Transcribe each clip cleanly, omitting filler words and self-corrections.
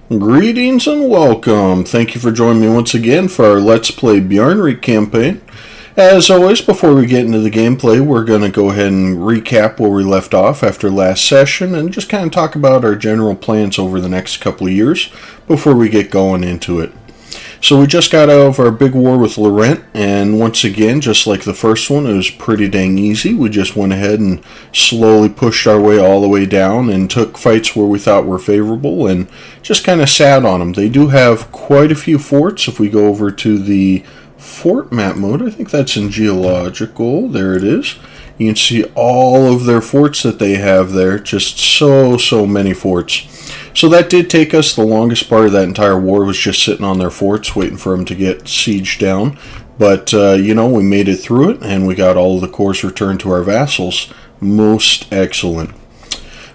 Greetings and welcome. Thank you for joining me once again for our Let's Play Bjarnrik campaign. As always, before we get into the gameplay, we're going to go ahead and recap where we left off after last session and just kind of talk about our general plans over the next couple of years before we get going into it. So we just got out of our big war with Lorent, and once again, just like the first one, it was pretty dang easy. We just went ahead and slowly pushed our way all the way down and took fights where we thought were favorable and just kind of sat on them. They do have quite a few forts. If we go over to the fort map mode, I think that's in geological, there it is. You can see all of their forts that they have there, just so many forts. So that did take us the longest part of that entire war, was just sitting on their forts waiting for them to get sieged down. But, we made it through it, and we got all of the cores returned to our vassals. Most excellent.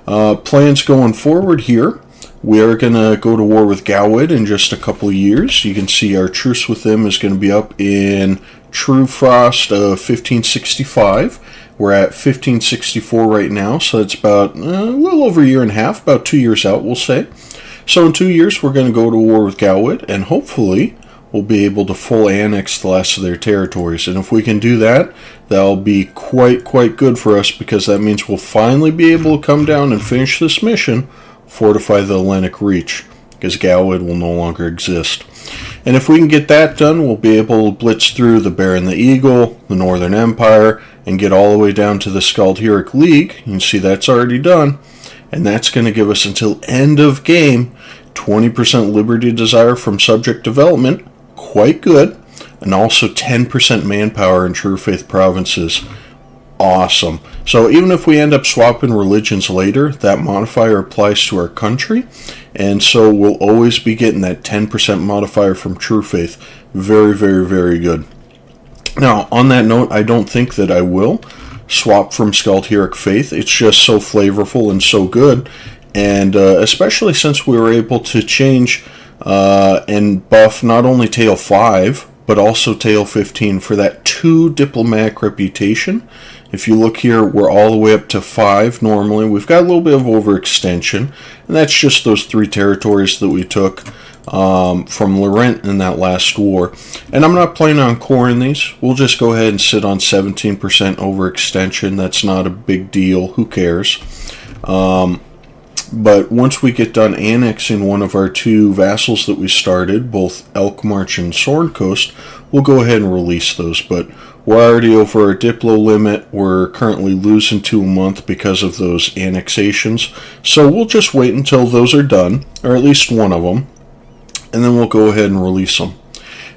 Plans going forward here. We are going to go to war with Gawed in just a couple of years. You can see our truce with them is going to be up in True Frost of 1565. We're at 1564 right now, so it's about a little over a year and a half, about 2 years out, we'll say. So in 2 years, we're going to go to war with Gawed, and hopefully we'll be able to full annex the last of their territories. And if we can do that, that'll be quite good for us, because that means we'll finally be able to come down and finish this mission, Fortify the Alenic Reach, because Gawed will no longer exist. And if we can get that done, we'll be able to blitz through the Bear and the Eagle, the Northern Empire, and get all the way down to the Aelantir League. You can see that's already done. And that's going to give us until end of game 20% Liberty Desire from subject development, quite good, and also 10% manpower in True Faith provinces. Awesome. So even if we end up swapping religions later, that modifier applies to our country, and so we'll always be getting that 10% modifier from True Faith. Very good. Now, on that note, I don't think that I will swap from Aelantir Faith. It's just so flavorful and so good, and especially since we were able to change and buff not only Tail 5, but also Tail 15 for that 2 diplomatic reputation. If you look here, we're all the way up to 5 normally. We've got a little bit of overextension, and that's just those 3 territories that we took from Lorent in that last war. And I'm not planning on coring these. We'll just go ahead and sit on 17% overextension. That's not a big deal. Who cares? But once we get done annexing one of our 2 vassals that we started, both Elkmarch and Sorncoast, we'll go ahead and release those. But we're already over our Diplo limit. We're currently losing 2 a month because of those annexations. So we'll just wait until those are done, or at least one of them, and then we'll go ahead and release them.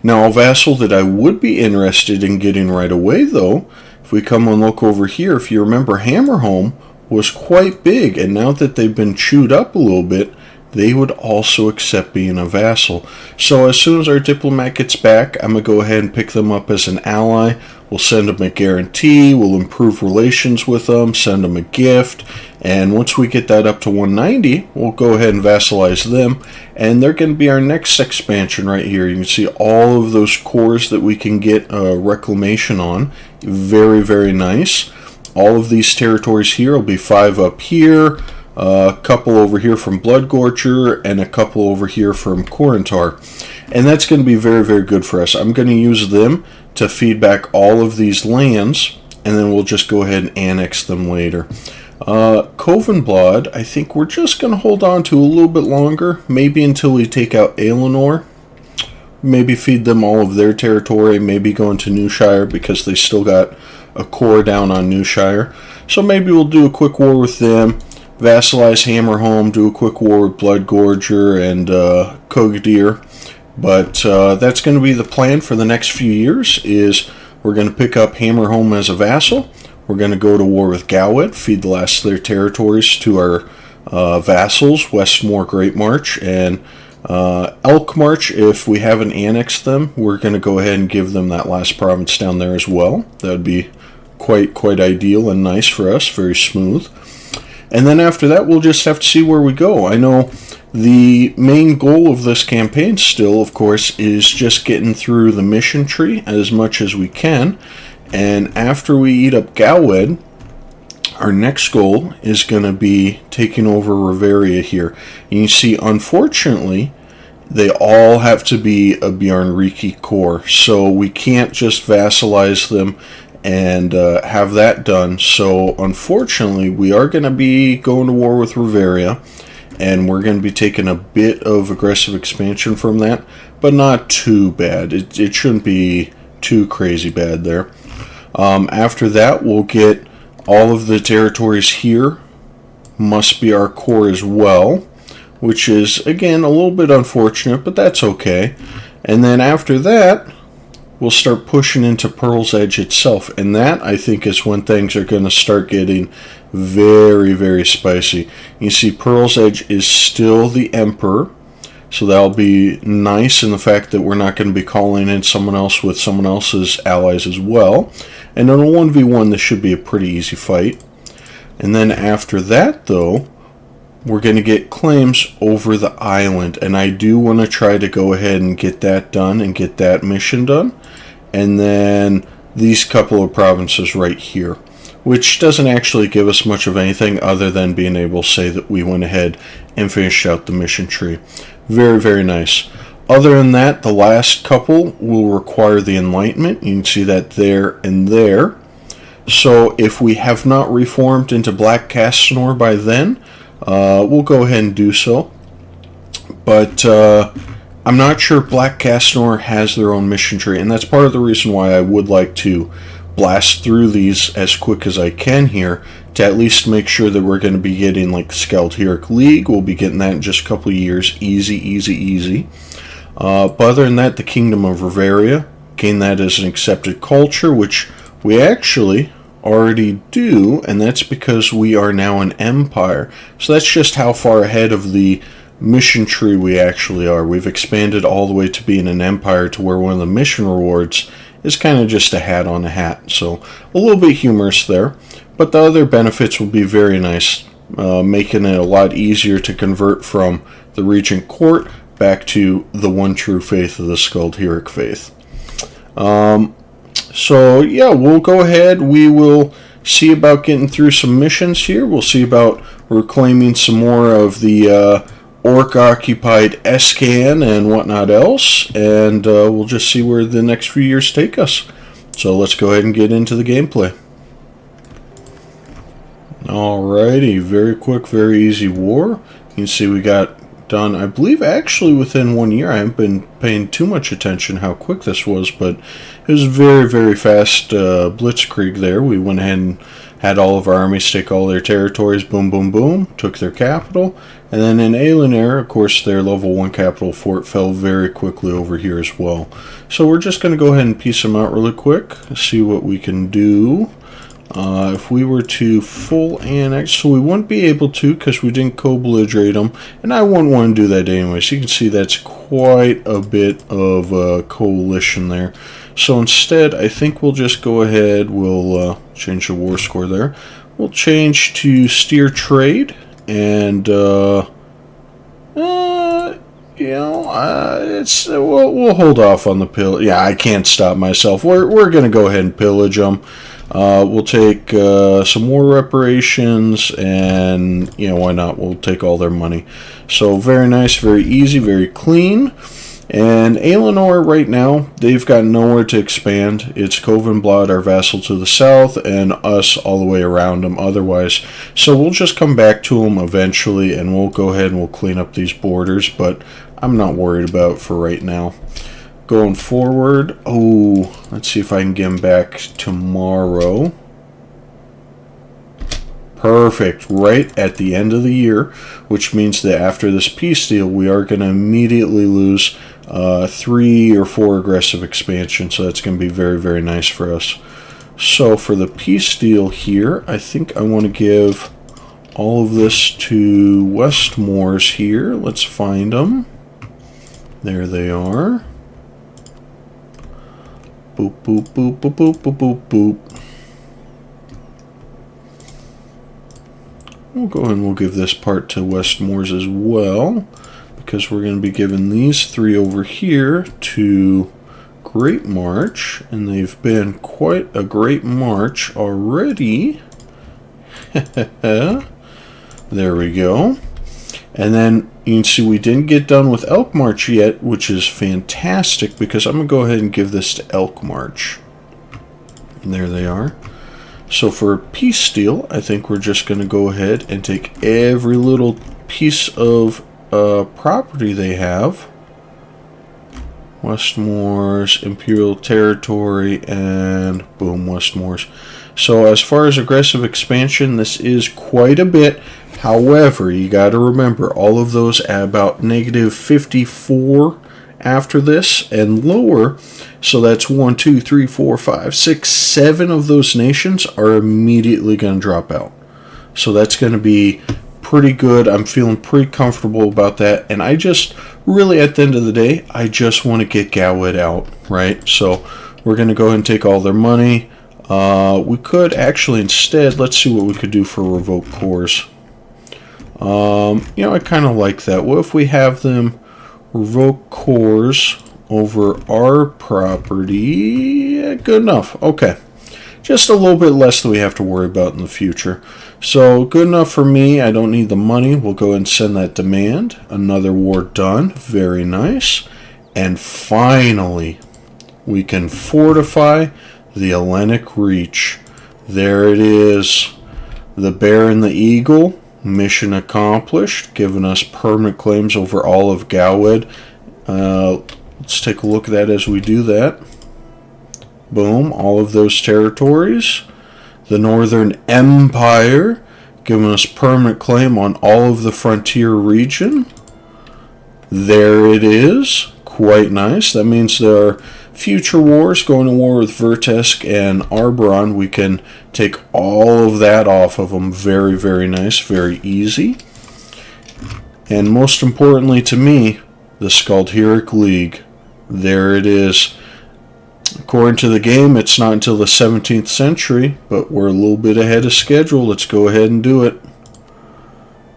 Now, a vassal that I would be interested in getting right away, though, if we come and look over here, if you remember, Hammerholm was quite big, and now that they've been chewed up a little bit, they would also accept being a vassal. So as soon as our diplomat gets back, I'm going to go ahead and pick them up as an ally. We'll send them a guarantee, we'll improve relations with them, send them a gift, and once we get that up to 190, we'll go ahead and vassalize them, and they're going to be our next expansion right here. You can see all of those cores that we can get reclamation on. Very nice. All of these territories here will be 5 up here, a couple over here from Bloodgorger, and a couple over here from Corentar. And that's going to be very good for us. I'm going to use them to feed back all of these lands, and then we'll just go ahead and annex them later. Covenblad, I think we're just going to hold on to a little bit longer, maybe until we take out Aelantir. Maybe feed them all of their territory, maybe go into Newshire because they still got a core down on Newshire. So maybe we'll do a quick war with them, vassalize Hammerholm, do a quick war with Bloodgorger and Kogdir. But that's going to be the plan for the next few years, is we're going to pick up Hammerholm as a vassal. We're going to go to war with Gawed, feed the last of their territories to our vassals, Westmore Great March, and Elkmarch. If we haven't annexed them, we're going to go ahead and give them that last province down there as well. That would be quite ideal and nice for us, very smooth. And then after that, we'll just have to see where we go. I know the main goal of this campaign still, of course, is just getting through the mission tree as much as we can. And after we eat up Gawed, our next goal is going to be taking over Riveria here. And you see, unfortunately, they all have to be a Bjarnrik core, so we can't just vassalize them and have that done. So unfortunately, we are going to be going to war with Riveria, and we're going to be taking a bit of aggressive expansion from that, but not too bad. It shouldn't be too crazy bad there. After that, we'll get all of the territories here must be our core as well, which is, again, a little bit unfortunate, but that's okay. And then after that, we'll start pushing into Pearl's Edge itself, and that, I think, is when things are going to start getting very, very spicy. You see, Pearl's Edge is still the Emperor, so that'll be nice in the fact that we're not going to be calling in someone else with someone else's allies as well. And in a 1v1, this should be a pretty easy fight. And then after that, though, we're going to get claims over the island, and I do want to try to go ahead and get that done and get that mission done. And then these couple of provinces right here, which doesn't actually give us much of anything other than being able to say that we went ahead and finished out the mission tree. Very, very nice. Other than that, the last couple will require the Enlightenment. You can see that there and there. So if we have not reformed into Black Castanor by then, we'll go ahead and do so. But I'm not sure Black Castanor has their own mission tree, and that's part of the reason why I would like to blast through these as quick as I can here, to at least make sure that we're going to be getting like the Skaldheric League. We'll be getting that in just a couple of years. Easy, easy, easy. But other than that, the Kingdom of Riveria, gain that as an accepted culture, which we actually already do, and that's because we are now an empire. So that's just how far ahead of the mission tree we actually are. We've expanded all the way to being an empire, to where one of the mission rewards is kind of just a hat on a hat. So a little bit humorous there, but the other benefits will be very nice, making it a lot easier to convert from the Regent Court back to the one true faith of the Skaldheric faith. So yeah, we'll go ahead. We will see about getting through some missions here. We'll see about reclaiming some more of the orc-occupied Escann and whatnot else, and we'll just see where the next few years take us. So let's go ahead and get into the gameplay. Alrighty, very quick, very easy war. You can see we got done, I believe, actually within 1 year. I haven't been paying too much attention how quick this was, but it was very, very fast blitzkrieg there. We went ahead and had all of our armies take all their territories, boom, boom, boom, took their capital, and then in Aelantir, of course, their level 1 capital fort fell very quickly over here as well. So we're just going to go ahead and piece them out really quick, see what we can do. If we were to full annex, so we wouldn't be able to because we didn't co-belligerate them, and I wouldn't want to do that anyway. So you can see that's quite a bit of a coalition there. So instead, I think we'll just go ahead, we'll change the war score there. We'll change to steer trade, and you know, we'll hold off on the pill. Yeah, I can't stop myself. We're gonna go ahead and pillage them. We'll take some war reparations, and you know, why not? We'll take all their money. So very nice, very easy, very clean. And Aelantir right now, they've got nowhere to expand. It's Covenblad, our vassal to the south, and us all the way around them otherwise. So we'll just come back to them eventually, and we'll go ahead and we'll clean up these borders, but I'm not worried about it for right now. Going forward, oh, let's see if I can get him back tomorrow. Perfect, right at the end of the year, which means that after this peace deal, we are going to immediately lose 3 or 4 aggressive expansion, so that's going to be very, very nice for us. So for the peace deal here, I think I want to give all of this to Westmoors here. Let's find them. There they are. Boop, boop, boop, boop, boop, boop, boop, boop. We'll go ahead and we'll give this part to Westmoors as well, because we're going to be giving these 3 over here to Great March, and they've been quite a great march already. There we go. And then you can see we didn't get done with Elk March yet, which is fantastic because I'm going to go ahead and give this to Elk March. And there they are. So for peace deal, I think we're just going to go ahead and take every little piece of property they have. Westmoors, Imperial Territory, and boom, Westmoors. So as far as aggressive expansion, this is quite a bit. However, you got to remember, all of those at about negative 54 after this and lower. So that's 1, 2, 3, 4, 5, 6, 7 of those nations are immediately going to drop out. So that's going to be pretty good. I'm feeling pretty comfortable about that. And I just really, at the end of the day, I just want to get Gawed out, right? So we're going to go ahead and take all their money. We could actually instead, let's see what we could do for revoke cores. I kind of like that. What if we have them revoke cores over our property? Yeah, good enough. Okay. Just a little bit less that we have to worry about in the future. So, good enough for me. I don't need the money. We'll go ahead and send that demand. Another war done. Very nice. And finally, we can fortify the Alenic Reach. There it is. The Bear and the Eagle. Mission accomplished. Giving us permanent claims over all of Gawed. Let's take a look at that as we do that. Boom. All of those territories. The Northern Empire, giving us permanent claim on all of the frontier region. There it is. Quite nice. That means there are future wars, going to war with Vertesk and Arboron. We can take all of that off of them. Very, very nice. Very easy. And most importantly to me, the Skaldheric League. There it is. According to the game, it's not until the 17th century, but we're a little bit ahead of schedule. Let's go ahead and do it.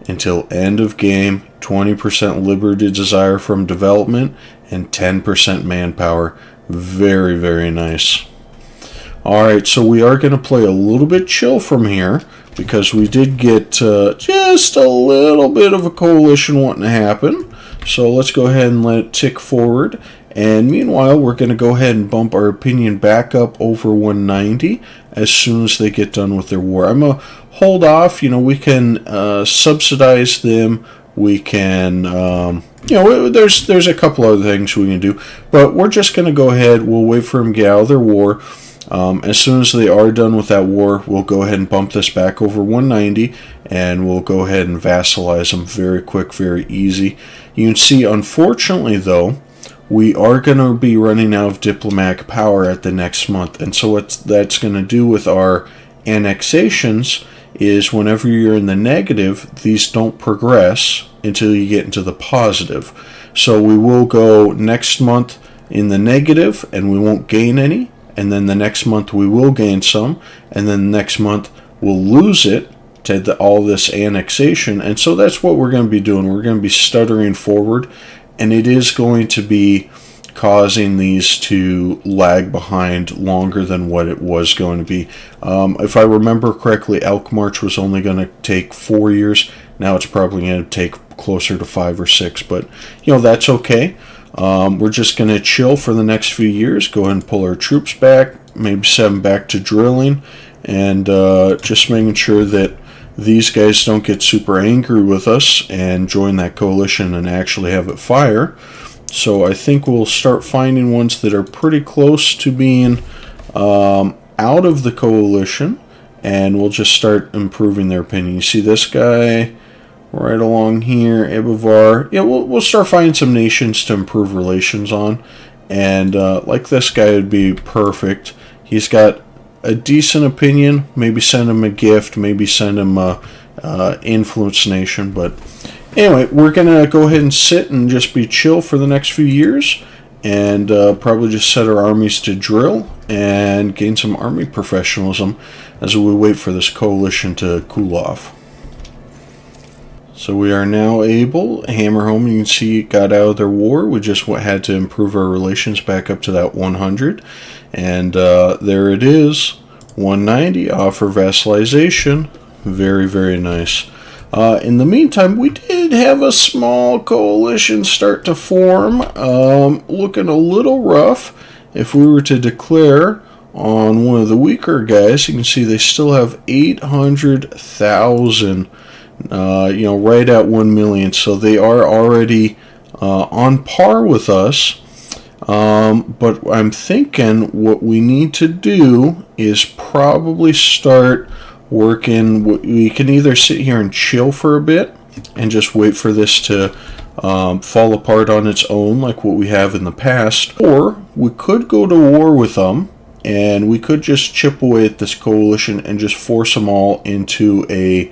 Until end of game, 20% Liberty Desire from development, and 10% manpower. Very, very nice. Alright, so we are going to play a little bit chill from here, because we did get just a little bit of a coalition wanting to happen. So let's go ahead and let it tick forward. And meanwhile, we're going to go ahead and bump our opinion back up over 190 as soon as they get done with their war. I'm going to hold off. We can subsidize them. We can, there's a couple other things we can do. But we're just going to go ahead. We'll wait for them to get out of their war. As soon as they are done with that war, we'll go ahead and bump this back over 190. And we'll go ahead and vassalize them very quick, very easy. You can see, unfortunately, though, we are going to be running out of diplomatic power at the next month. And so what that's going to do with our annexations is whenever you're in the negative, these don't progress until you get into the positive. So we will go next month in the negative and we won't gain any. And then the next month we will gain some. And then next month we'll lose it to all this annexation. And so that's what we're going to be doing. We're going to be stuttering forward. And it is going to be causing these to lag behind longer than what it was going to be. If I remember correctly, Elk March was only going to take 4 years. Now it's probably going to take closer to 5 or 6. But, that's okay. We're just going to chill for the next few years. Go ahead and pull our troops back. Maybe send them back to drilling. And just making sure that these guys don't get super angry with us and join that coalition and actually have it fire. So I think we'll start finding ones that are pretty close to being out of the coalition, and we'll just start improving their opinion. You see this guy right along here, Ebivar. Yeah, we'll start finding some nations to improve relations on, and like this guy would be perfect. He's got a decent opinion. Maybe send him a gift. Maybe send him a influence nation. But anyway, we're gonna go ahead and sit and just be chill for the next few years, and probably just set our armies to drill and gain some army professionalism as we wait for this coalition to cool off. So we are now able, hammer home, you can see it got out of their war. We just had to improve our relations back up to that 100. And there it is, 190, offer vassalization. Very, very nice. In the meantime, we did have a small coalition start to form, looking a little rough. If we were to declare on one of the weaker guys, you can see they still have 800,000, right at 1 million. So they are already on par with us. But I'm thinking what we need to do is probably start working. We can either sit here and chill for a bit and just wait for this to fall apart on its own like what we have in the past, or we could go to war with them and we could just chip away at this coalition and just force them all into a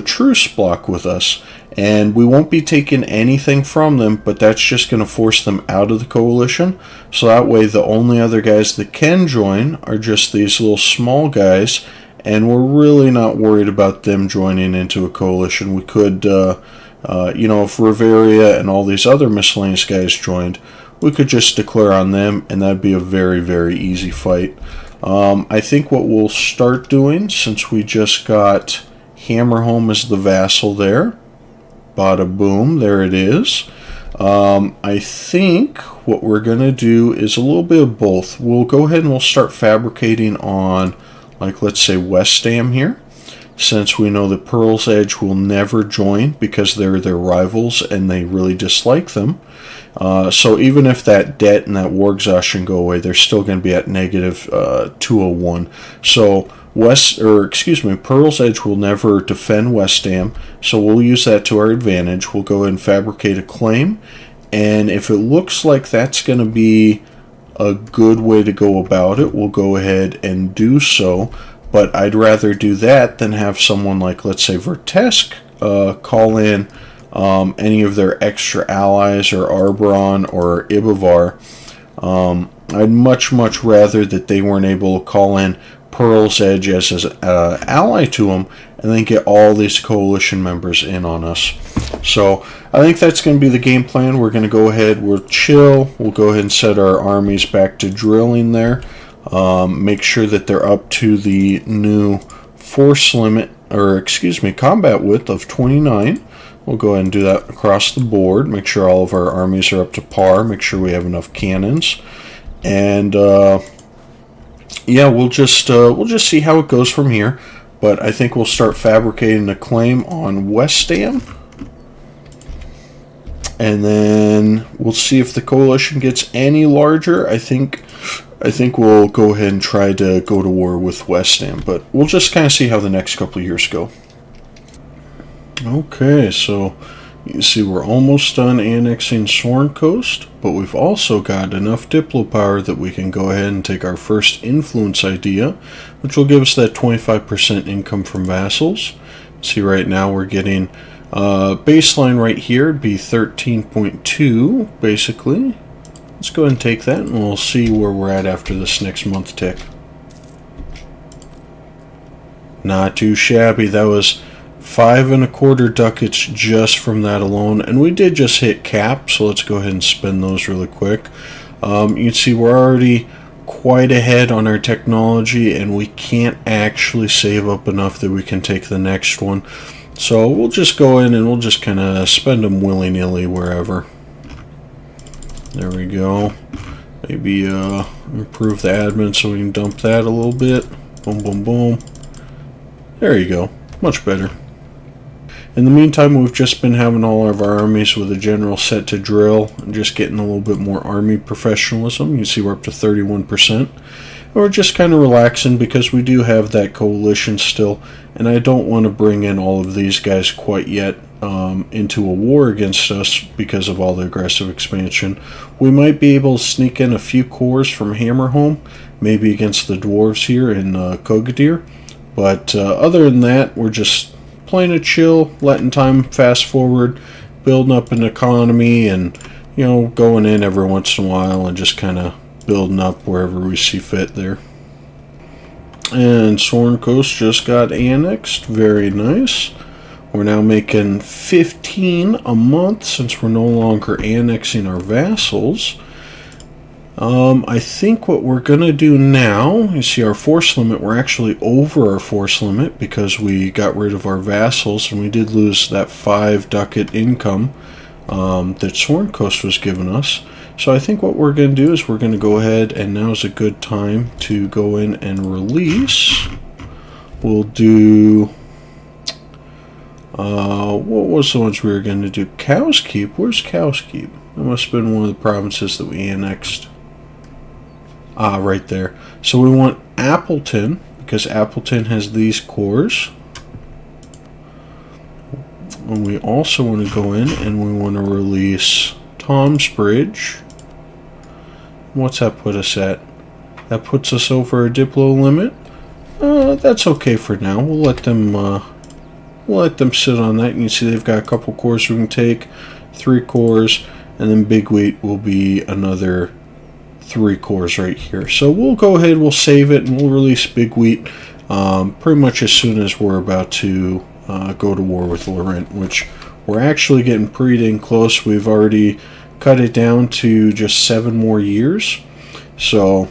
truce block with us. And we won't be taking anything from them, but that's just going to force them out of the coalition. So that way the only other guys that can join are just these little small guys, and we're really not worried about them joining into a coalition. We could, if Riveria and all these other miscellaneous guys joined, we could just declare on them, and that'd be a very, very easy fight. I think what we'll start doing, since we just got Hammerholm as the vassal there, bada boom, there it is. I think what we're going to do is a little bit of both. We'll go ahead and we'll start fabricating on, like, let's say Westham here, since we know that Pearl's Edge will never join because they're their rivals and they really dislike them. So even if that debt and that war exhaustion go away, they're still going to be at negative 201. So Pearl's Edge will never defend Westham, so we'll use that to our advantage. We'll go ahead and fabricate a claim, and if it looks like that's going to be a good way to go about it, we'll go ahead and do so. But I'd rather do that than have someone like, let's say, Vertesk call in any of their extra allies, or Arbron or Ibavar. I'd much rather that they weren't able to call in Pearl's Edge as an ally to them, and then get all these coalition members in on us. So I think that's going to be the game plan. We're going to go ahead, we'll chill, we'll go ahead and set our armies back to drilling there. Make sure that they're up to the new force limit, combat width of 29. We'll go ahead and do that across the board. Make sure all of our armies are up to par. Make sure we have enough cannons. And we'll just see how it goes from here. But I think we'll start fabricating a claim on Westham, and then we'll see if the coalition gets any larger. I think we'll go ahead and try to go to war with Westham, but we'll just kind of see how the next couple of years go. Okay, so you see we're almost done annexing Sorn Coast, but we've also got enough Diplo power that we can go ahead and take our first influence idea, which will give us that 25% income from vassals. See, right now we're getting baseline right here, it'd be 13.2 basically. Let's go ahead and take that, and we'll see where we're at after this next month tick. Not too shabby. That was 5.25 ducats just from that alone, and we did just hit cap, so let's go ahead and spend those really quick. You can see we're already quite ahead on our technology, and we can't actually save up enough that we can take the next one. So we'll just go in and we'll just kind of spend them willy-nilly wherever. There we go. Maybe improve the admin so we can dump that a little bit. Boom, boom, boom. There you go. Much better. In the meantime, we've just been having all of our armies with a general set to drill and just getting a little bit more army professionalism. You can see we're up to 31%. And we're just kind of relaxing because we do have that coalition still, and I don't want to bring in all of these guys quite yet into a war against us because of all the aggressive expansion. We might be able to sneak in a few cores from Hammerholm, maybe against the dwarves here in Kogadir, but other than that, we're just playing it chill, letting time fast forward, building up an economy, and going in every once in a while and just kind of building up wherever we see fit there. And Sorn Coast just got annexed. Very nice. We're now making 15 a month since we're no longer annexing our vassals. I think what we're going to do now, you see our force limit, we're actually over our force limit because we got rid of our vassals, and we did lose that 5 ducat income that Soren Coast was giving us. So I think what we're going to do is we're going to go ahead, and now is a good time to go in and release. We'll do... what was the ones we were going to do? Cow's Keep? Where's Cow's Keep? That must have been one of the provinces that we annexed. Ah, right there. So we want Appleton, because Appleton has these cores. And we also want to go in and we want to release Tom's Bridge. What's that put us at? That puts us over our Diplo limit. That's okay for now. We'll let them sit on that. You can see they've got a couple cores we can take, 3 cores, and then Big Wheat will be another 3 cores right here. So we'll go ahead, we'll save it, and we'll release Big Wheat pretty much as soon as we're about to go to war with Lorent, which we're actually getting pretty dang close. We've already cut it down to just 7 more years. So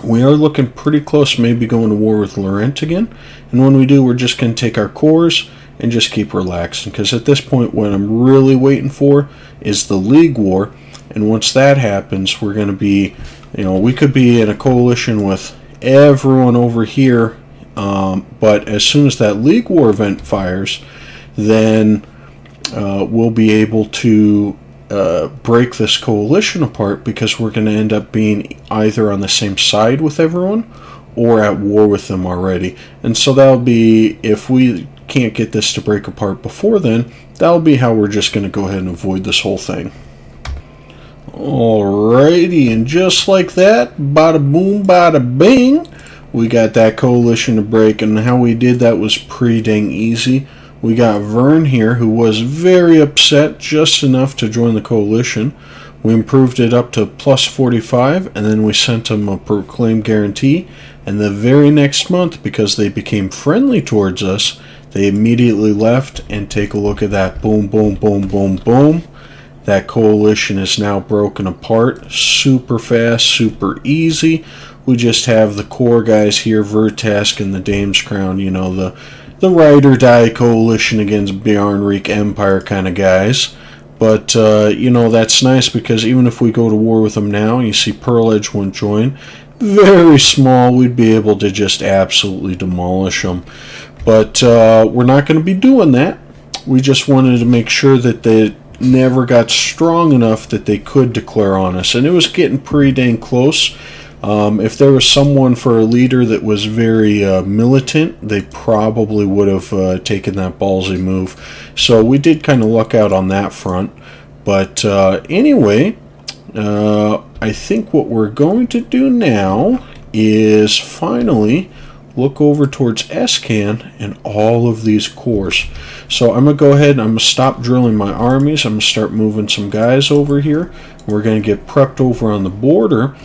we are looking pretty close, maybe going to war with Lorent again. And when we do, we're just going to take our cores and just keep relaxing. Because at this point, what I'm really waiting for is the League War. And once that happens, we're going to be, we could be in a coalition with everyone over here. But as soon as that League War event fires, then we'll be able to break this coalition apart, because we're going to end up being either on the same side with everyone or at war with them already. And so that'll be, if we can't get this to break apart before then, that'll be how we're just going to go ahead and avoid this whole thing. Alrighty, and just like that, bada boom, bada bing, we got that coalition to break. And how we did that was pretty dang easy. We got Vern here, who was very upset, just enough to join the coalition. We improved it up to plus 45, and then we sent him a proclaimed guarantee. And the very next month, because they became friendly towards us, they immediately left. And take a look at that. Boom, boom, boom, boom, boom. That coalition is now broken apart. Super fast, super easy. We just have the core guys here, Vertask and the Dame's Crown, the ride or die coalition against Bjarnrik Empire kind of guys. But, that's nice, because even if we go to war with them now, you see Pearl Edge won't join. Very small, we'd be able to just absolutely demolish them. But we're not going to be doing that. We just wanted to make sure that they never got strong enough that they could declare on us. And it was getting pretty dang close. If there was someone for a leader that was very militant, they probably would have taken that ballsy move. So we did kind of luck out on that front. But anyway, I think what we're going to do now is finally look over towards Escann and all of these cores. So I'm going to go ahead and I'm going to stop drilling my armies. I'm going to start moving some guys over here. We're going to get prepped over on the border.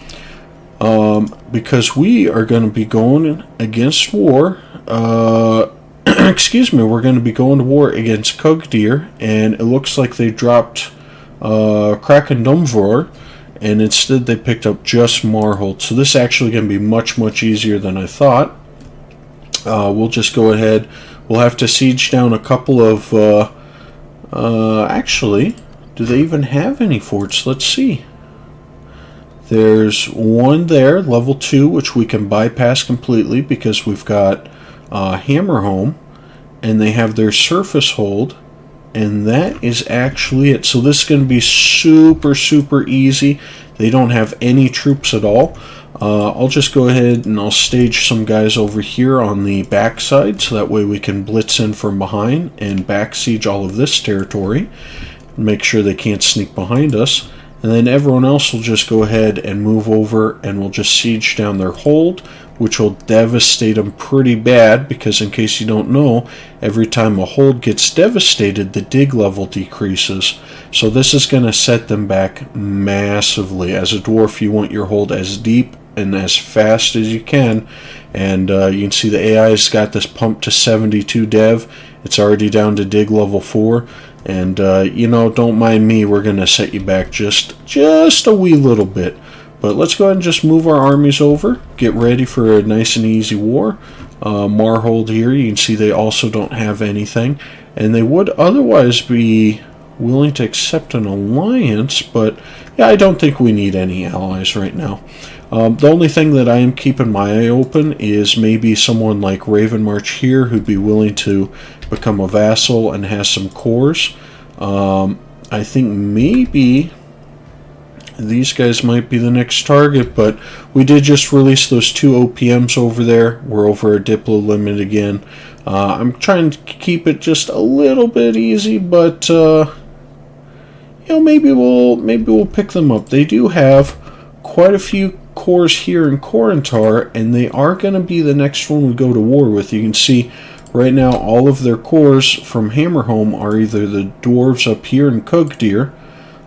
Because we are going to be going against war, excuse me, we're going to be going to war against Kugdir, and it looks like they dropped Kraken Dumvor, and instead they picked up just Marhold. So this is actually going to be much, much easier than I thought. We'll just go ahead, we'll have to siege down a couple of, actually, do they even have any forts? Let's see. There's one there, level 2, which we can bypass completely because we've got Hammerholm, and they have their surface hold, and that is actually it. So this is going to be super, super easy. They don't have any troops at all. I'll just go ahead and I'll stage some guys over here on the backside, so that way we can blitz in from behind and back siege all of this territory, make sure they can't sneak behind us. And then everyone else will just go ahead and move over, and we'll just siege down their hold, which will devastate them pretty bad, because in case you don't know, every time a hold gets devastated, the dig level decreases. So this is going to set them back massively. As a dwarf, you want your hold as deep and as fast as you can. And you can see the AI's got this pumped to 72 dev. It's already down to dig level 4. And, you know, don't mind me, we're going to set you back just a wee little bit. But let's go ahead and just move our armies over, get ready for a nice and easy war. Marhold here, you can see they also don't have anything. And they would otherwise be willing to accept an alliance, but yeah, I don't think we need any allies right now. The only thing that I am keeping my eye open is maybe someone like Raven March here who'd be willing to become a vassal and has some cores. I think maybe these guys might be the next target, but we did just release those 2 OPMs over there. We're over a Diplo limit again. I'm trying to keep it just a little bit easy, but you know, maybe we'll pick them up. They do have quite a few cores here in Corentar, and they are going to be the next one we go to war with. You can see right now all of their cores from Hammerholm are either the dwarves up here in Kugdir,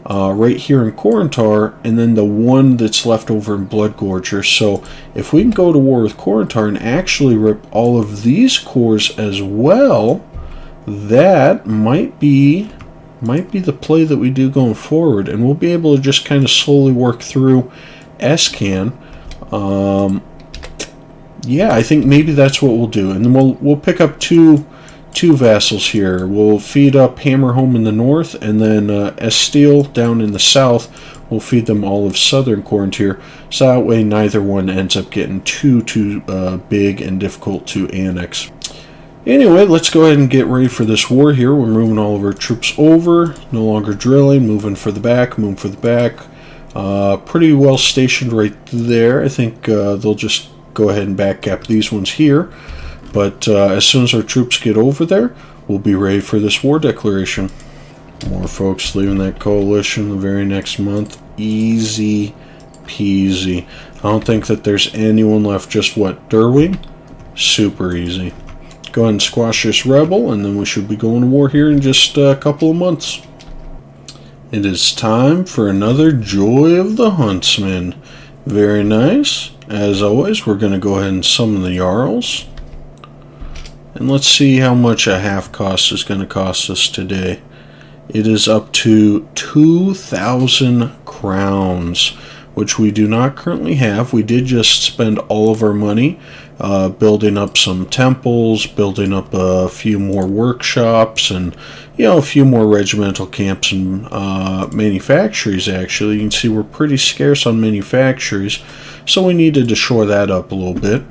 right here in Corentar, and then the one that's left over in Bloodgorger. So if we can go to war with Corentar and actually rip all of these cores as well, that might be the play that we do going forward, and we'll be able to just kind of slowly work through Escann. Yeah, I think maybe that's what we'll do, and then we'll pick up two vassals here. We'll feed up Hammerholm in the north, and then Estiel down in the south. We'll feed them all of southern Corentir, so that way neither one ends up getting too big and difficult to annex. Anyway, let's go ahead and get ready for this war here. We're moving all of our troops over, no longer drilling, moving for the back, pretty well stationed right there. I think they'll just go ahead and back gap these ones here. But as soon as our troops get over there, we'll be ready for this war declaration. More folks leaving that coalition the very next month. Easy peasy. I don't think that there's anyone left. Just what? Derwing? Super easy. Go ahead and squash this rebel, and then we should be going to war here in just a couple of months. It is time for another Joy of the Huntsman. Very nice. As always, we're going to go ahead and summon the Jarls. And let's see how much a half cost is going to cost us today. It is up to 2,000 crowns, which we do not currently have. We did just spend all of our money building up some temples, building up a few more workshops, and a few more regimental camps and manufactories. Actually, you can see we're pretty scarce on manufactories, so we needed to shore that up a little bit.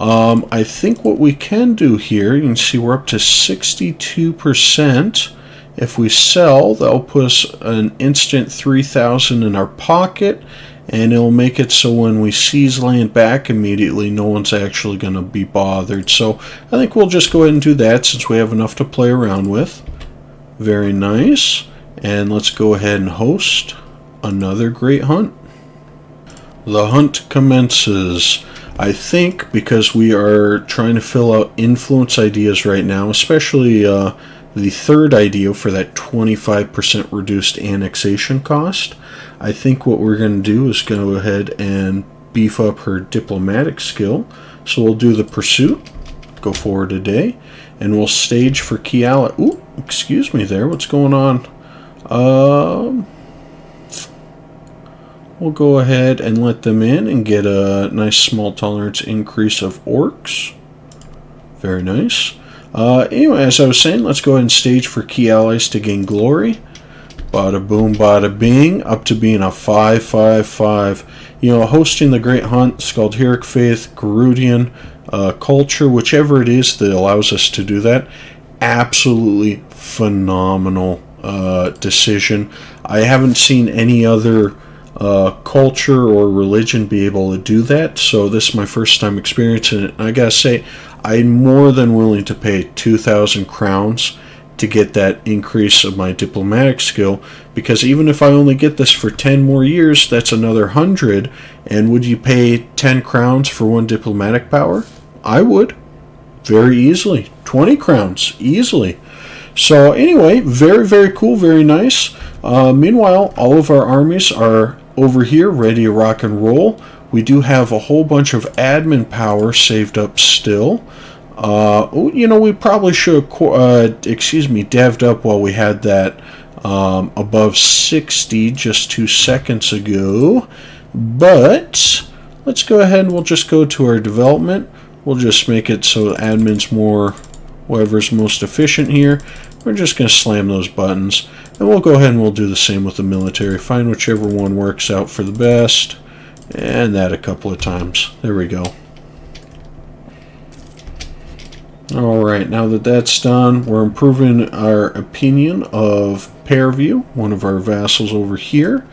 I think what we can do here, you can see we're up to 62%. If we sell, that'll put us an instant 3,000 in our pocket, and it'll make it so when we seize land back immediately, no one's actually going to be bothered. So I think we'll just go ahead and do that since we have enough to play around with. Very nice. And let's go ahead and host another great hunt. The hunt commences. I think because we are trying to fill out influence ideas right now, especially the third idea for that 25% reduced annexation cost, I think what we're going to do is go ahead and beef up her diplomatic skill. So we'll do the pursuit, go forward a day, and we'll stage for key ally. Ooh, excuse me there, what's going on? We'll go ahead and let them in and get a nice small tolerance increase of orcs. Very nice. Anyway, as I was saying, let's go ahead and stage for key allies to gain glory. Bada boom, bada bing, up to being a 5-5-5. Hosting the Great Hunt, Skaldheric Faith, Garudian, culture, whichever it is that allows us to do that. Absolutely phenomenal decision. I haven't seen any other culture or religion be able to do that, so this is my first time experiencing it. I gotta say, I'm more than willing to pay 2,000 crowns to get that increase of my diplomatic skill, because even if I only get this for 10 more years, that's another 100, and would you pay 10 crowns for one diplomatic power? I would. Very easily. 20 crowns. Easily. So anyway, very, very cool, very nice. Meanwhile, all of our armies are over here, ready to rock and roll. We do have a whole bunch of admin power saved up still. Oh, we probably should have, devved up while we had that above 60 just 2 seconds ago. But let's go ahead and we'll just go to our development. We'll just make it so admin's more, whoever's most efficient here. We're just going to slam those buttons. And we'll go ahead and we'll do the same with the military. Find whichever one works out for the best. And that a couple of times. There we go. Alright, now that that's done, we're improving our opinion of Pairview, one of our vassals over here.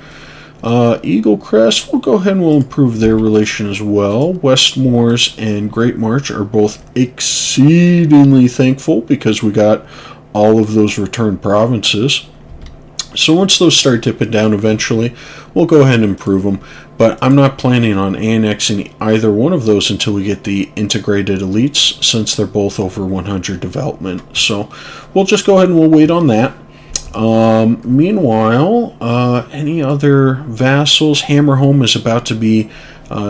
Eagle Crest, we'll go ahead and we'll improve their relation as well. Westmoors and Great March are both exceedingly thankful because we got all of those returned provinces. So once those start dipping down eventually, we'll go ahead and improve them. But I'm not planning on annexing either one of those until we get the integrated elites, since they're both over 100 development. So we'll just go ahead and we'll wait on that. Meanwhile, any other vassals? Hammerholm is about to be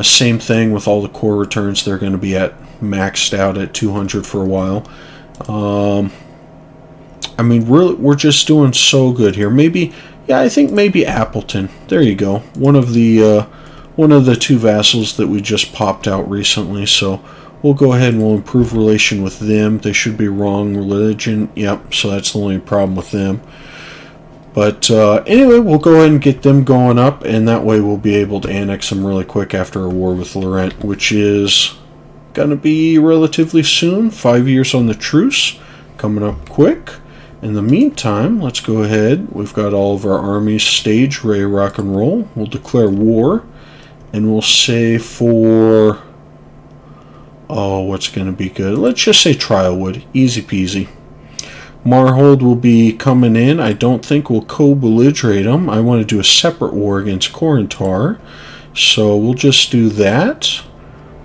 same thing with all the core returns. They're going to be at maxed out at 200 for a while. I mean, we're just doing so good here. Maybe, yeah, I think maybe Appleton. There you go. One of the two vassals that we just popped out recently. So we'll go ahead and we'll improve relation with them. They should be wrong religion. Yep. So that's the only problem with them. But anyway, we'll go ahead and get them going up, and that way we'll be able to annex them really quick after a war with Lorent, which is going to be relatively soon. 5 years on the truce, coming up quick. In the meantime, let's go ahead. We've got all of our armies staged, ready to rock and roll. We'll declare war, and we'll say for, what's going to be good? Let's just say Trialwood. Easy peasy. Marhold will be coming in. I don't think we'll co-belligerate them. I want to do a separate war against Corintar. So we'll just do that.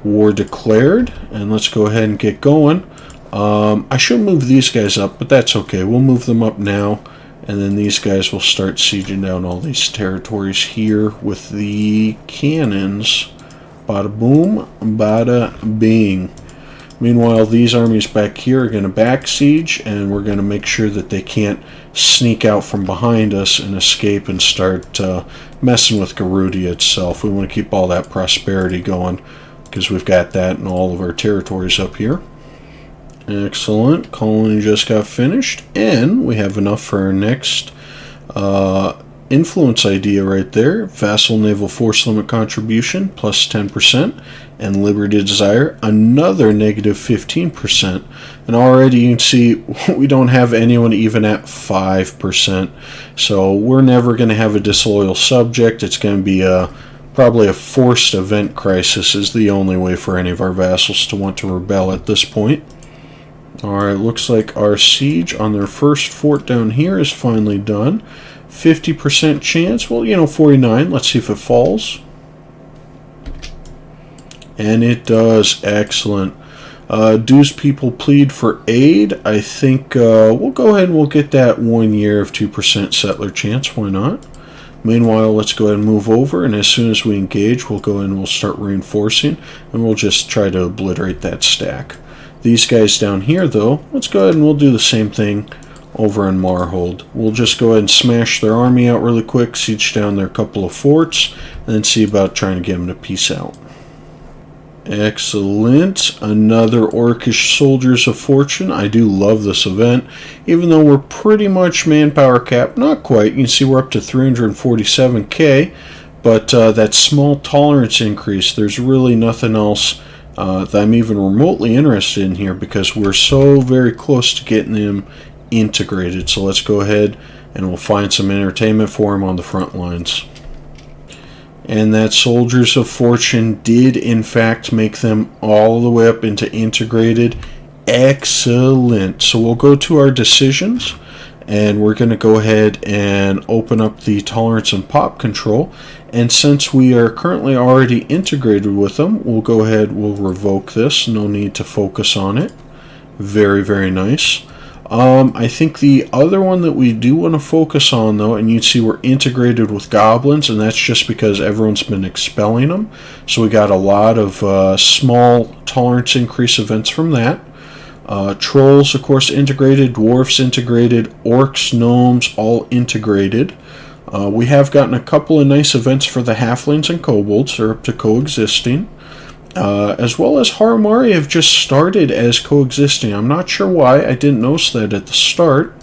War declared. And let's go ahead and get going. I should move these guys up, but that's okay. We'll move them up now. And then these guys will start sieging down all these territories here with the cannons. Bada boom, bada bing. Meanwhile, these armies back here are going to back siege, and we're going to make sure that they can't sneak out from behind us and escape and start messing with Garudia itself. We want to keep all that prosperity going because we've got that in all of our territories up here. Excellent. Colony just got finished, and we have enough for our next influence idea right there. Vassal naval force limit contribution plus 10%. And Liberty Desire, another negative 15%. And already you can see we don't have anyone even at 5%. So we're never going to have a disloyal subject. It's going to be probably a forced event crisis is the only way for any of our vassals to want to rebel at this point. Alright, looks like our siege on their first fort down here is finally done. 50% chance, well, 49. Let's see if it falls. And it does. Excellent. Dues people plead for aid. I think we'll go ahead and we'll get that 1 year of 2% settler chance. Why not? Meanwhile, let's go ahead and move over. And as soon as we engage, we'll go ahead and we'll start reinforcing. And we'll just try to obliterate that stack. These guys down here, though, let's go ahead and we'll do the same thing over in Marhold. We'll just go ahead and smash their army out really quick, siege down their couple of forts, and then see about trying to get them to peace out. Excellent. Another Orcish Soldiers of Fortune. I do love this event, even though we're pretty much manpower capped. Not quite. You can see we're up to 347k, but that small tolerance increase, there's really nothing else that I'm even remotely interested in here because we're so very close to getting them integrated. So let's go ahead and we'll find some entertainment for them on the front lines. And that Soldiers of Fortune did, in fact, make them all the way up into integrated. Excellent. So we'll go to our decisions, and we're going to go ahead and open up the tolerance and pop control. And since we are currently already integrated with them, we'll go ahead, we'll revoke this. No need to focus on it. Very, very nice. I think the other one that we do want to focus on, though, and you'd see we're integrated with goblins, and that's just because everyone's been expelling them. So we got a lot of small tolerance increase events from that. Trolls, of course, integrated. Dwarfs integrated. Orcs, gnomes, all integrated. We have gotten a couple of nice events for the halflings and kobolds. They're up to coexisting. As well as Haramari have just started as coexisting. I'm not sure why. I didn't notice that at the start.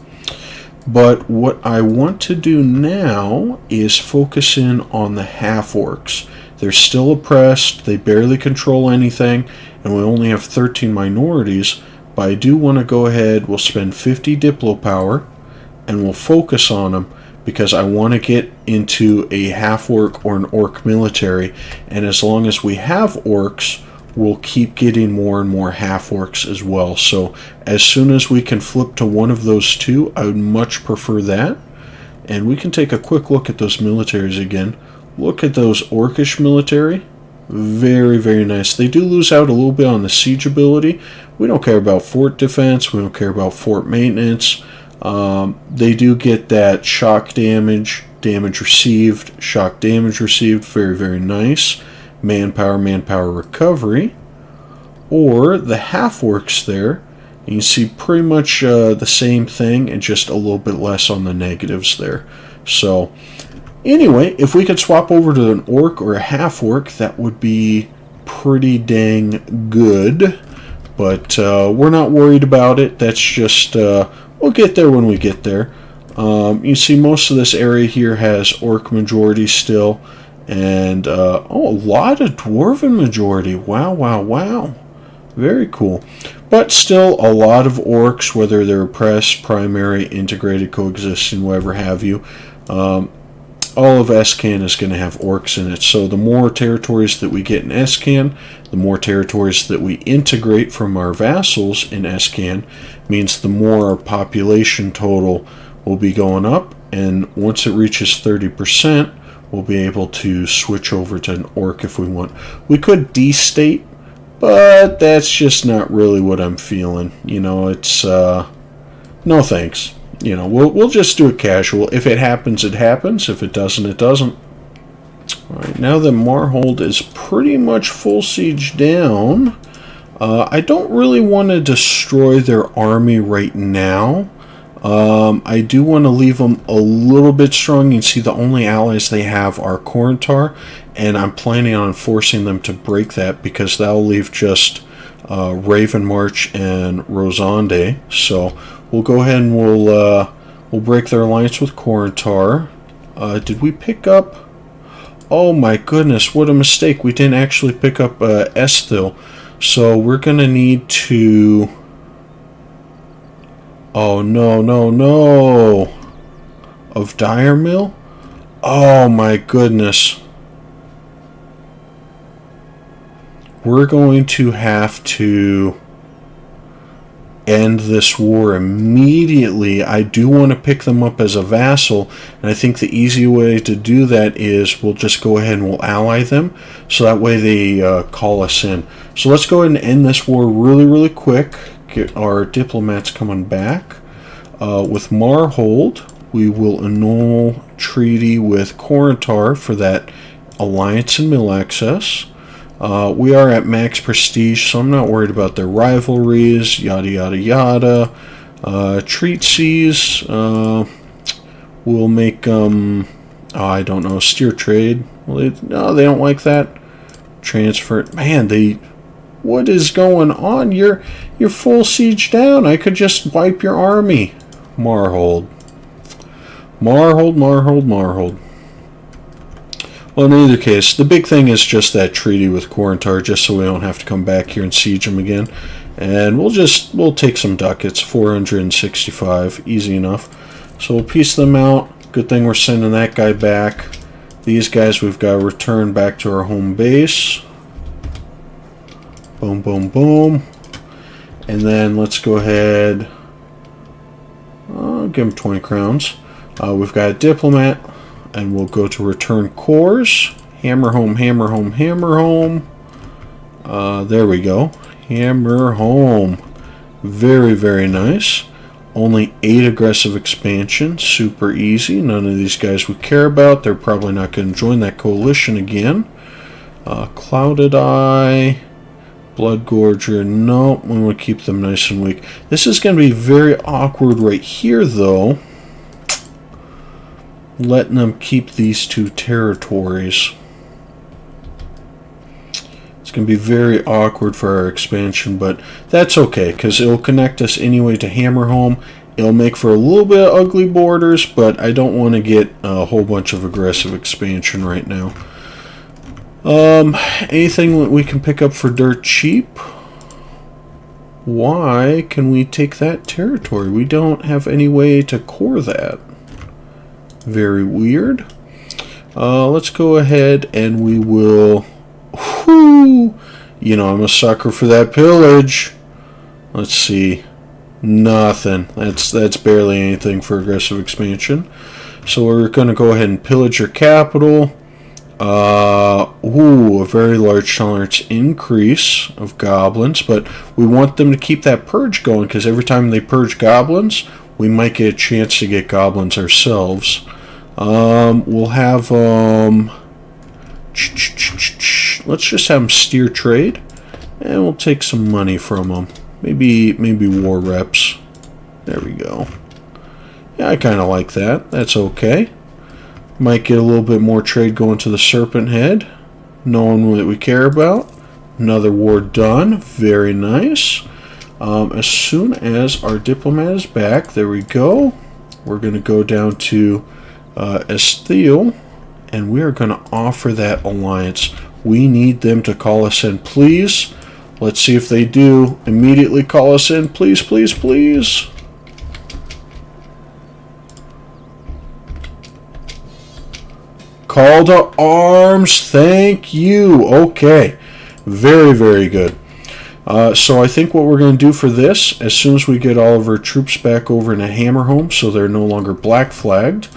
But what I want to do now is focus in on the half-orcs. They're still oppressed. They barely control anything. And we only have 13 minorities. But I do want to go ahead. We'll spend 50 Diplo power. And we'll focus on them. Because I want to get into a half-orc or an orc military. And as long as we have orcs, we'll keep getting more and more half-orcs as well. So as soon as we can flip to one of those two, I would much prefer that. And we can take a quick look at those militaries again. Look at those orcish military. Very, very nice. They do lose out a little bit on the siege ability. We don't care about fort defense. We don't care about fort maintenance. They do get that shock damage, damage received, shock damage received. Very, very nice. Manpower recovery. Or the half-orcs there. You can see pretty much the same thing and just a little bit less on the negatives there. So anyway, if we could swap over to an orc or a half-orc, that would be pretty dang good. But we're not worried about it. That's just, we'll get there when we get there. You see most of this area here has orc majority still. And, oh, a lot of dwarven majority. Wow. Very cool. But still a lot of orcs, whether they're oppressed, primary, integrated, coexisting, whatever have you. All of Escann is going to have orcs in it. So the more territories that we get in Escann, the more territories that we integrate from our vassals in Escann, means the more our population total will be going up. And once it reaches 30%, we'll be able to switch over to an orc if we want. We could destate, but that's just not really what I'm feeling. You know, it's no thanks. You know, we'll just do it casual. If it happens, it happens. If it doesn't, it doesn't. All right, now that Marhold is pretty much full siege down, I don't really want to destroy their army right now. I do want to leave them a little bit strong. You can see the only allies they have are Corentar, and I'm planning on forcing them to break that because that'll leave just Raven March and Rosande. So we'll go ahead and we'll break their alliance with Corentar. Did we pick up? Oh my goodness, what a mistake. We didn't actually pick up Esthil. So we're going to need to... Oh, no. Of Dire Mill? Oh, my goodness. We're going to have to end this war immediately. I do want to pick them up as a vassal, and I think the easy way to do that is we'll just go ahead and we'll ally them, so that way they call us in. So let's go ahead and end this war really quick. Get our diplomats coming back. With Marhold, we will annul treaty with Corentar for that alliance and mill access. We are at max prestige, so I'm not worried about their rivalries, yada. Treaties, we'll make them, I don't know, steer trade. Well, no, they don't like that. Transfer, man, what is going on? You're full siege down. I could just wipe your army. Marhold. Well, in either case, the big thing is just that treaty with Corentar, just so we don't have to come back here and siege them again. And we'll take some ducats, 465, easy enough. So we'll piece them out. Good thing we're sending that guy back. These guys we've got to return back to our home base. Boom. And then let's go ahead. I'll give him 20 crowns. We've got a diplomat. And we'll go to return cores. Hammer home. There we go. Hammer home. Very nice. Only 8 aggressive expansion. Super easy. None of these guys we care about. They're probably not going to join that coalition again. Clouded Eye. Blood Gorger, no, we want to keep them nice and weak. This is going to be very awkward right here, though. Letting them keep these two territories. It's going to be very awkward for our expansion, but that's okay, because it'll connect us anyway to Hammerhome. It'll make for a little bit of ugly borders, but I don't want to get a whole bunch of aggressive expansion right now. Anything we can pick up for dirt cheap? Why can we take that territory? We don't have any way to core that. Very weird. Let's go ahead and we will... Whoo! You know, I'm a sucker for that pillage. Let's see. Nothing. That's barely anything for aggressive expansion. So we're going to go ahead and pillage your capital. A very large tolerance increase of goblins, but we want them to keep that purge going, because every time they purge goblins, we might get a chance to get goblins ourselves. We'll have let's just have them steer trade, and we'll take some money from them. Maybe war reps. There we go. Yeah, I kind of like that. That's okay. Might get a little bit more trade going to the Serpent Head. No one that we care about. Another war done. Very nice. As soon as our diplomat is back, there we go. We're going to go down to Escann, and we are going to offer that alliance. We need them to call us in, please. Let's see if they do. Immediately call us in, please, please, please. Call to arms. Thank you. Okay. Very, very good. So I think what we're going to do for this, as soon as we get all of our troops back over into Hammerhome, so they're no longer black flagged,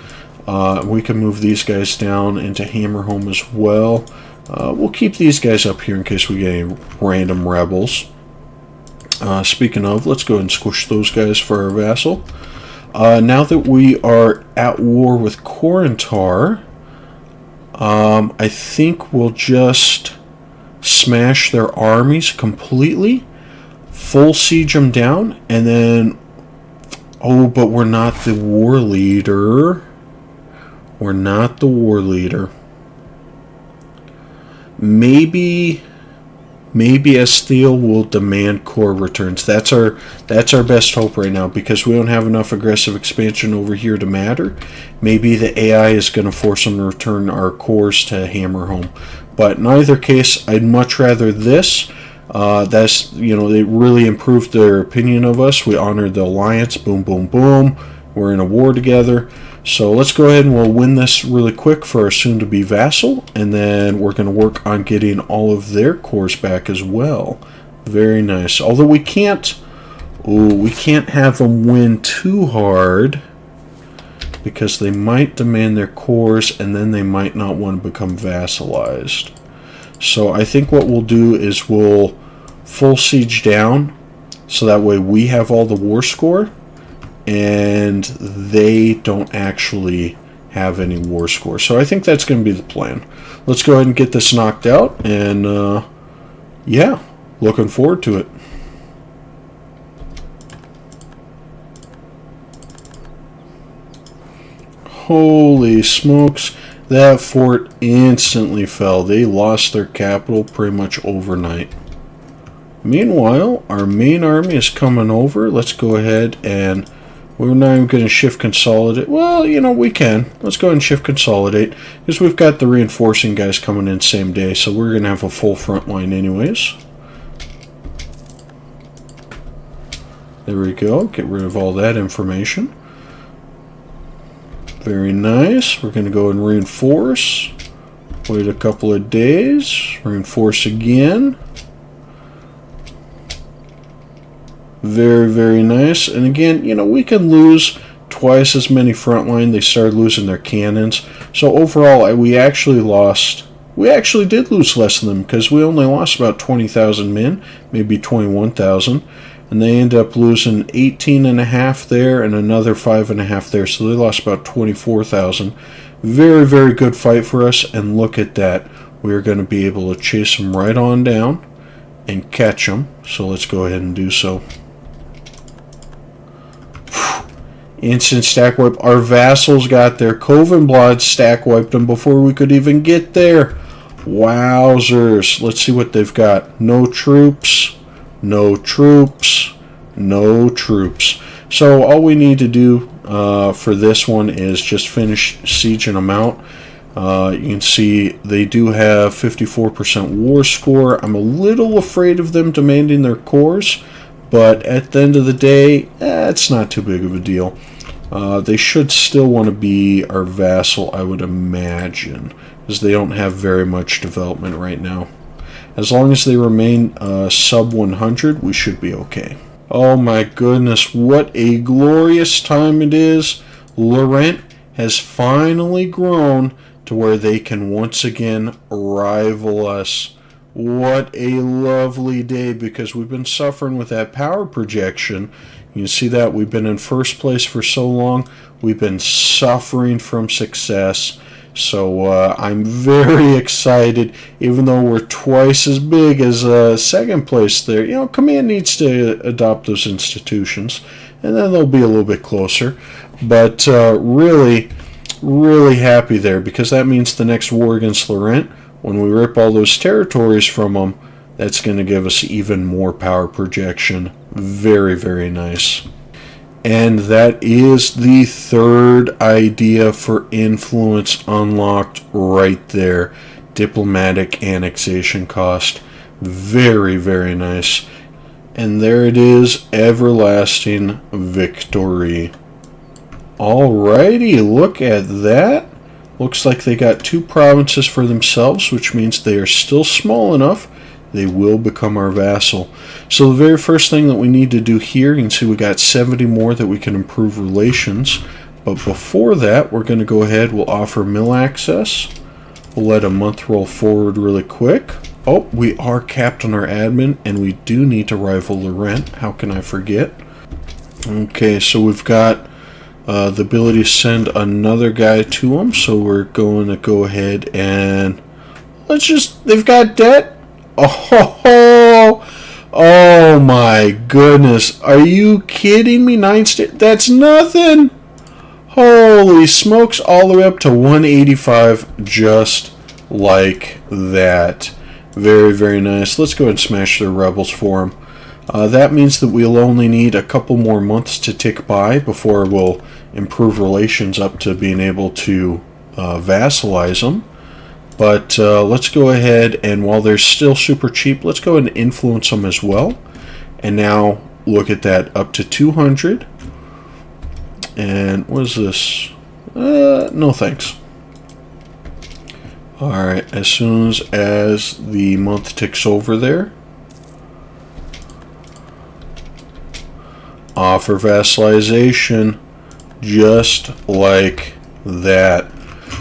we can move these guys down into Hammerhome as well. We'll keep these guys up here in case we get any random rebels. Speaking of, let's go ahead and squish those guys for our vassal. Now that we are at war with Corentar, I think we'll just smash their armies completely, full siege them down, and then... Oh, but we're not the war leader. We're not the war leader. Maybe Escann will demand core returns. That's our best hope right now, because we don't have enough aggressive expansion over here to matter. Maybe the AI is going to force them to return our cores to Hammerhome. But in either case, I'd much rather this. That's, you know, they really improved their opinion of us. We honored the alliance. Boom, boom, boom. We're in a war together. So let's go ahead and we'll win this really quick for our soon-to-be vassal, and then we're going to work on getting all of their cores back as well. Very nice. Although we can't have them win too hard, because they might demand their cores, and then they might not want to become vassalized. So I think what we'll do is we'll full siege down, so that way we have all the war score, and they don't actually have any war score. So I think that's going to be the plan. Let's go ahead and get this knocked out, and yeah, looking forward to it. Holy smokes, that fort instantly fell. They lost their capital pretty much overnight. Meanwhile, our main army is coming over. Let's go ahead and... We're not even going to shift consolidate. Well, you know, we can. Let's go ahead and shift consolidate, because we've got the reinforcing guys coming in same day, so we're going to have a full front line anyways. There we go. Get rid of all that information. Very nice. We're going to go and reinforce. Wait a couple of days. Reinforce again. Very, very nice. And again, you know, we can lose twice as many frontline. They started losing their cannons. So overall, we actually did lose less than them, because we only lost about 20,000 men, maybe 21,000. And they ended up losing 18.5 there and another 5.5 there. So they lost about 24,000. Very, very good fight for us. And look at that. We're going to be able to chase them right on down. and catch them. So let's go ahead and do so. Instant stack wipe. Our vassals got their Covenblad stack wiped them before we could even get there. Wowzers. Let's see what they've got. No troops. No troops. No troops. So all we need to do for this one is just finish sieging them out. You can see they do have 54% war score. I'm a little afraid of them demanding their cores, but at the end of the day, it's not too big of a deal. They should still want to be our vassal, I would imagine, because they don't have very much development right now. As long as they remain sub 100, we should be okay. Oh my goodness, what a glorious time it is. Lorent has finally grown to where they can once again rival us. What a lovely day, because we've been suffering with that power projection. You can see that we've been in first place for so long. We've been suffering from success. So I'm very excited, even though we're twice as big as second place there. You know, Command needs to adopt those institutions, and then they'll be a little bit closer. But really happy there, because that means the next war against Lorent, when we rip all those territories from them, that's going to give us even more power projection. Very, very nice. And that is the third idea for influence unlocked right there. Diplomatic annexation cost. Very, very nice. And there it is, everlasting victory. Alrighty, look at that. Looks like they got 2 provinces for themselves, which means they are still small enough. They will become our vassal. So the very first thing that we need to do here, you can see we got 70 more that we can improve relations. But before that, we're going to go ahead, we'll offer mill access. We'll let a month roll forward really quick. Oh, we are capped on our admin, and we do need to rival Lorent. How can I forget? Okay, so we've got the ability to send another guy to them, so we're going to go ahead and they've got debt. Oh my goodness, are you kidding me? 9 state, that's nothing. Holy smokes, all the way up to 185, just like that. Very, very nice. Let's go ahead and smash their rebels for them. That means that we'll only need a couple more months to tick by before we'll improve relations up to being able to vassalize them. But let's go ahead, and while they're still super cheap, let's go ahead and influence them as well. And now look at that, up to 200. And what is this? No thanks. Alright, as soon as the month ticks over there, offer vassalization, just like that.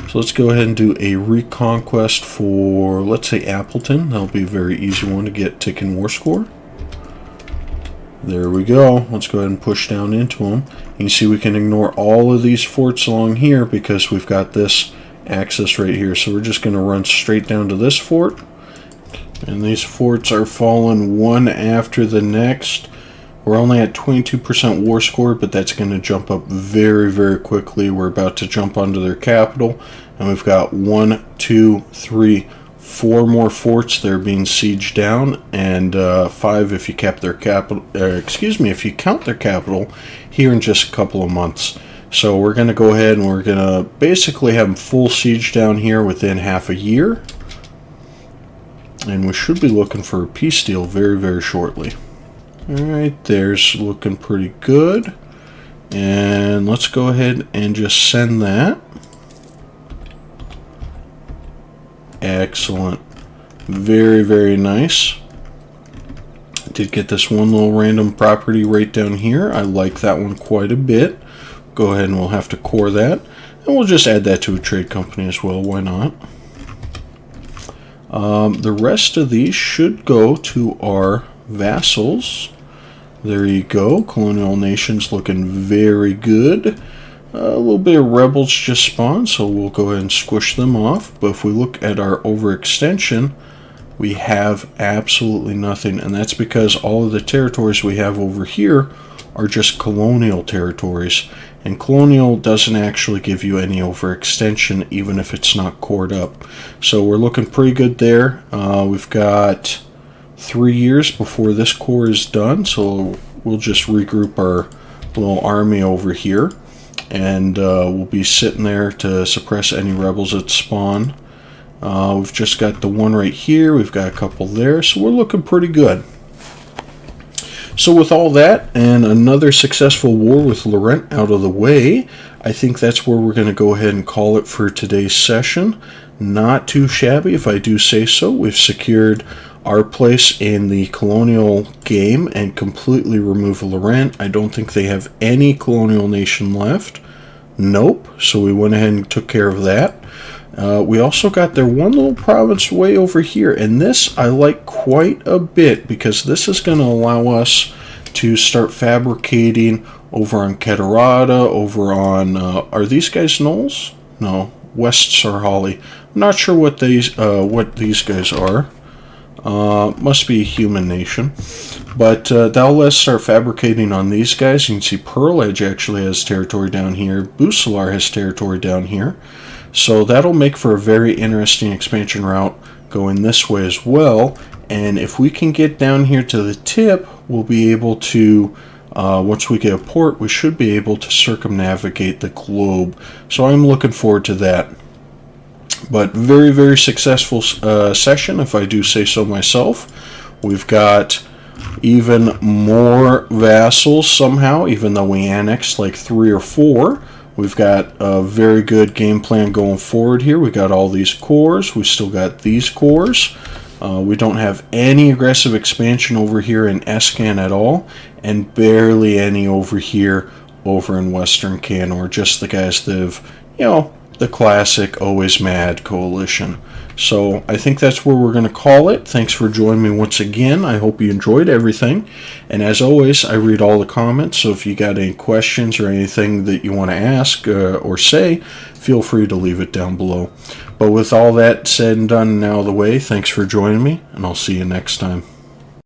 So let's go ahead and do a reconquest for, let's say, Appleton. That'll be a very easy one to get ticking war score. There we go. Let's go ahead and push down into them. You can see we can ignore all of these forts along here because we've got this access right here. So we're just going to run straight down to this fort. And these forts are falling one after the next. We're only at 22% war score, but that's going to jump up very, very quickly. We're about to jump onto their capital, and we've got 1, 2, 3, 4 more forts that are being sieged down, and 5 if you cap their capital. If you count their capital here in just a couple of months. So we're going to go ahead and we're going to basically have them full siege down here within half a year, and we should be looking for a peace deal very, very shortly. Alright, there's looking pretty good. And let's go ahead and just send that. Excellent. Very, very nice. I did get this one little random property right down here. I like that one quite a bit. Go ahead and we'll have to core that. And we'll just add that to a trade company as well. Why not? The rest of these should go to our vassals. There you go. Colonial nations looking very good. A little bit of rebels just spawned, so we'll go ahead and squish them off. But if we look at our overextension, we have absolutely nothing, and that's because all of the territories we have over here are just colonial territories, and colonial doesn't actually give you any overextension even if it's not cored up. So we're looking pretty good there. We've got 3 years before this core is done, so we'll just regroup our little army over here, and we'll be sitting there to suppress any rebels that spawn. We've just got the one right here, we've got a couple there, so we're looking pretty good. So with all that and another successful war with Lorent out of the way, I think that's where we're going to go ahead and call it for today's session. Not too shabby if I do say so. We've secured our place in the colonial game and completely removed Lorent. I don't think they have any colonial nation left. Nope. So we went ahead and took care of that. We also got their one little province way over here, and this I like quite a bit because this is going to allow us to start fabricating over on Keterada, over on, are these guys Knolls? No, West Sarhali. I'm not sure what these guys are. Must be a human nation. But that'll let us start fabricating on these guys. You can see Pearl Edge actually has territory down here. Busalar has territory down here. So that'll make for a very interesting expansion route going this way as well. And if we can get down here to the tip, we'll be able to, once we get a port, we should be able to circumnavigate the globe. So I'm looking forward to that. But very, very successful session, if I do say so myself. We've got even more vassals somehow, even though we annexed like 3 or 4. We've got a very good game plan going forward here. We got all these cores. We still got these cores. We don't have any aggressive expansion over here in Escann at all, and barely any over here over in Western Canor. Just the guys that have, you know, the classic always mad coalition. So I think that's where we're going to call it. Thanks for joining me once again. I hope you enjoyed everything. And as always, I read all the comments. So if you got any questions or anything that you want to ask or say, feel free to leave it down below. But with all that said and done and out of the way, thanks for joining me, and I'll see you next time.